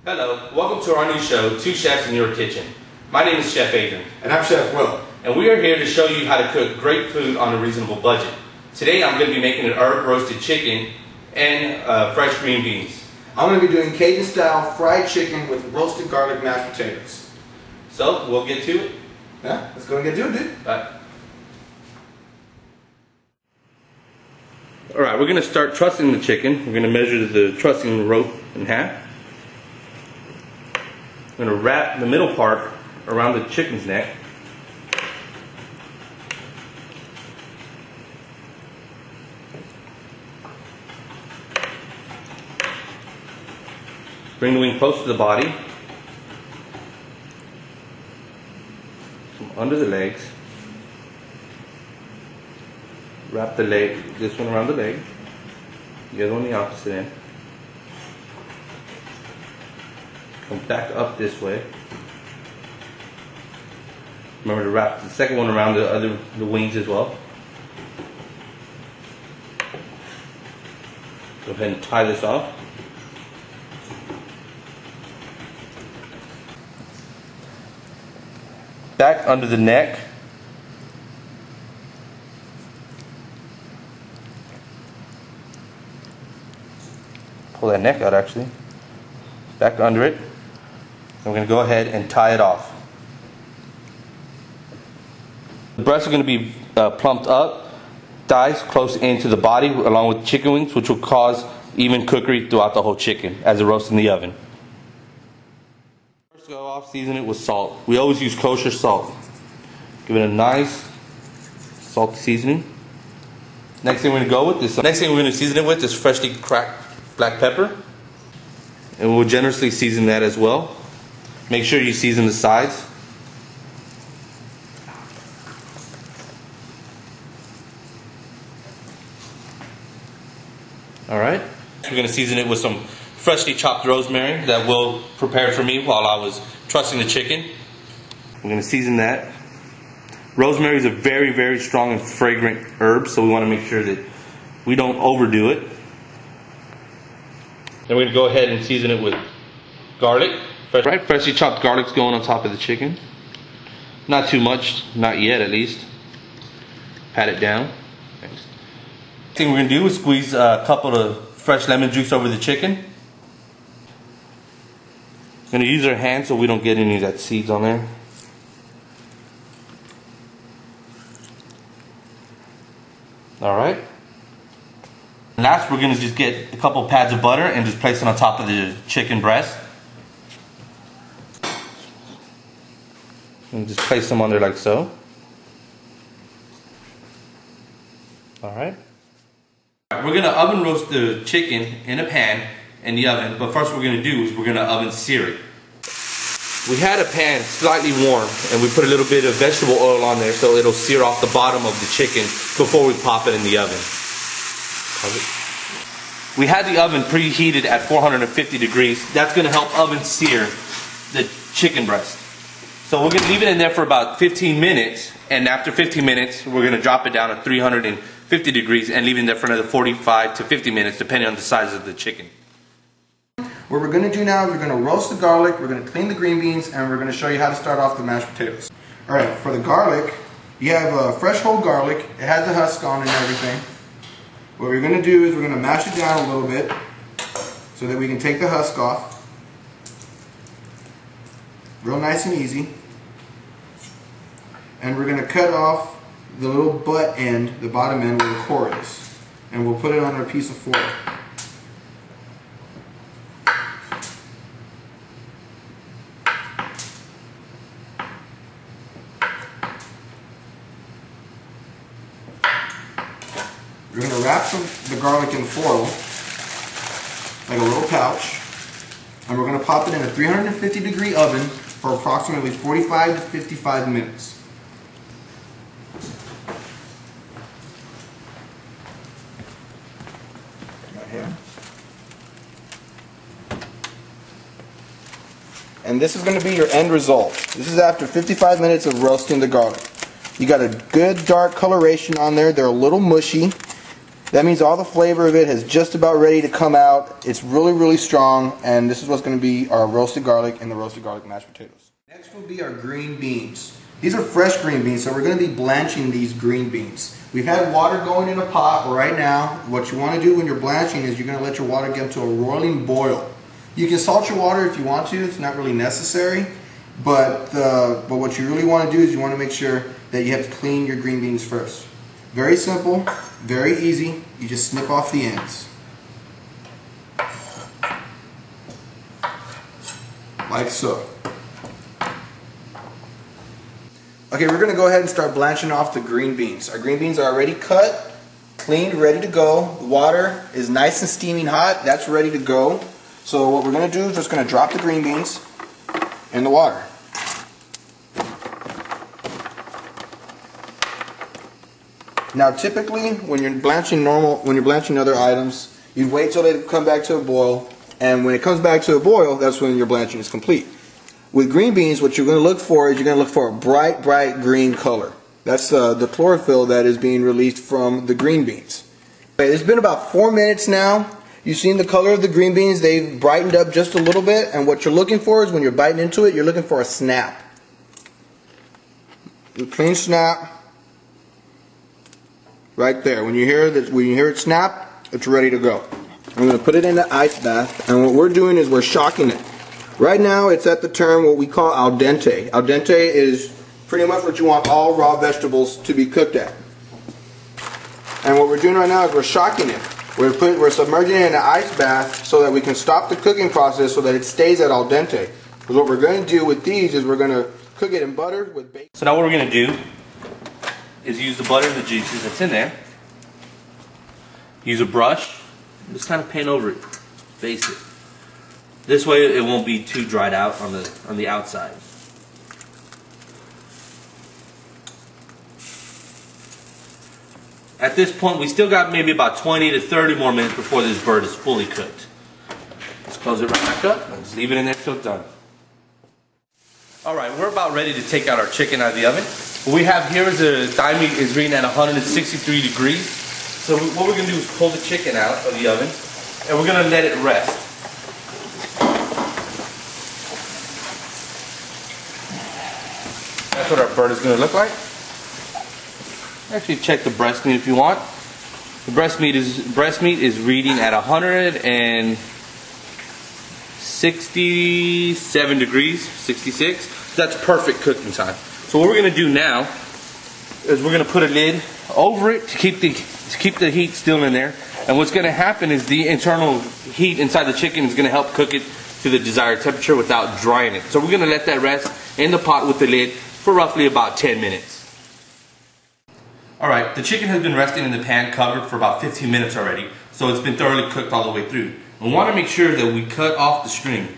Hello, welcome to our new show, Two Chefs in Your Kitchen. My name is Chef Adrian. And I'm Chef Will. And we are here to show you how to cook great food on a reasonable budget. Today I'm going to be making an herb roasted chicken and fresh green beans. I'm going to be doing Cajun style fried chicken with roasted garlic mashed potatoes. So, we'll get to it. Yeah, let's go and get to it, dude. Bye. Alright, we're going to start trussing the chicken. We're going to measure the trussing rope in half. I'm going to wrap the middle part around the chicken's neck. Bring the wing close to the body. From under the legs. Wrap the leg, this one around the leg. The other one the opposite end. Come back up this way. Remember to wrap the second one around the wings as well. Go ahead and tie this off. Back under the neck. Pull that neck out actually. Back under it. And we're going to go ahead and tie it off. The breasts are going to be plumped up, thighs close into the body along with chicken wings, which will cause even cookery throughout the whole chicken as it roasts in the oven. First go off, season it with salt. We always use kosher salt. Give it a nice salty seasoning. Next thing we're going to go with is next thing we're going to season it with is freshly cracked black pepper. And we'll generously season that as well. Make sure you season the sides. Alright. We're going to season it with some freshly chopped rosemary that Will prepared for me while I was trussing the chicken. We're going to season that. Rosemary is a very, very strong and fragrant herb, so we want to make sure that we don't overdo it. Then we're going to go ahead and season it with garlic. Right, freshly chopped garlic's going on top of the chicken. Not too much, not yet at least. Pat it down. Thanks. Next thing we're going to do is squeeze a couple of fresh lemon juice over the chicken. Going to use our hands so we don't get any of that seeds on there. Alright. Last, we're going to just get a couple pads of butter and just place it on top of the chicken breast. And just place them on there like so. Alright. We're going to oven roast the chicken in a pan in the oven, but first what we're going to do is we're going to oven sear it. We had a pan slightly warm and we put a little bit of vegetable oil on there so it'll sear off the bottom of the chicken before we pop it in the oven. We had the oven preheated at 450 degrees. That's going to help oven sear the chicken breast. So we're going to leave it in there for about 15 minutes, and after 15 minutes we're going to drop it down to 350 degrees and leave it in there for another 45 to 50 minutes depending on the size of the chicken. What we're going to do now is we're going to roast the garlic, we're going to clean the green beans, and we're going to show you how to start off the mashed potatoes. Alright, for the garlic, you have fresh whole garlic. It has the husk on and everything. What we're going to do is we're going to mash it down a little bit so that we can take the husk off. Real nice and easy. And we're going to cut off the little butt end, the bottom end where the core is. And we'll put it on our piece of foil. We're going to wrap the garlic in foil, like a little pouch, and we're going to pop it in a 350 degree oven for approximately 45 to 55 minutes. Right here. And this is going to be your end result. This is after 55 minutes of roasting the garlic. You got a good dark coloration on there. They're a little mushy. That means all the flavor of it is just about ready to come out. It's really, really strong, and this is what's going to be our roasted garlic and the roasted garlic mashed potatoes. Next will be our green beans. These are fresh green beans, so we're going to be blanching these green beans. We've had water going in a pot right now. What you want to do when you're blanching is you're going to let your water get to a roiling boil. You can salt your water if you want to. It's not really necessary. But what you really want to do is you want to make sure that you have to clean your green beans first. Very simple, very easy. You just snip off the ends. Like so. Okay, we're going to go ahead and start blanching off the green beans. Our green beans are already cut, cleaned, ready to go. The water is nice and steaming hot. That's ready to go. So what we're going to do is just going to drop the green beans in the water. Now typically when you're blanching other items, you wait till they come back to a boil, and when it comes back to a boil, that's when your blanching is complete. With green beans, what you're going to look for is you're going to look for a bright, bright green color. That's the chlorophyll that is being released from the green beans. Okay, it's been about 4 minutes now. You've seen the color of the green beans. They've brightened up just a little bit, and what you're looking for is when you're biting into it, you're looking for a snap. A clean snap. Right there. When you hear it snap, it's ready to go. I'm going to put it in the ice bath, and what we're doing is we're shocking it. Right now it's at the term what we call al dente. Al dente is pretty much what you want all raw vegetables to be cooked at. And what we're doing right now is we're shocking it. We're submerging it in an ice bath so that we can stop the cooking process so that it stays at al dente. Because what we're going to do with these is we're going to cook it in butter with bacon. So now what we're going to do is use the butter and the juices that's in there. Use a brush, just kind of paint over it, base it. This way it won't be too dried out on the outside. At this point we still got maybe about 20 to 30 more minutes before this bird is fully cooked. Let's close it right back up and just leave it in there till it's done. Alright, we're about ready to take out our chicken out of the oven. What we have here is a thigh meat is reading at 163 degrees. So what we're going to do is pull the chicken out of the oven and we're going to let it rest. That's what our bird is going to look like. Actually check the breast meat if you want. The breast meat is reading at 167 degrees, 66. That's perfect cooking time. So what we're going to do now is we're going to put a lid over it to keep the heat still in there. And what's going to happen is the internal heat inside the chicken is going to help cook it to the desired temperature without drying it. So we're going to let that rest in the pot with the lid for roughly about 10 minutes. Alright, the chicken has been resting in the pan covered for about 15 minutes already, so it's been thoroughly cooked all the way through. We want to make sure that we cut off the string.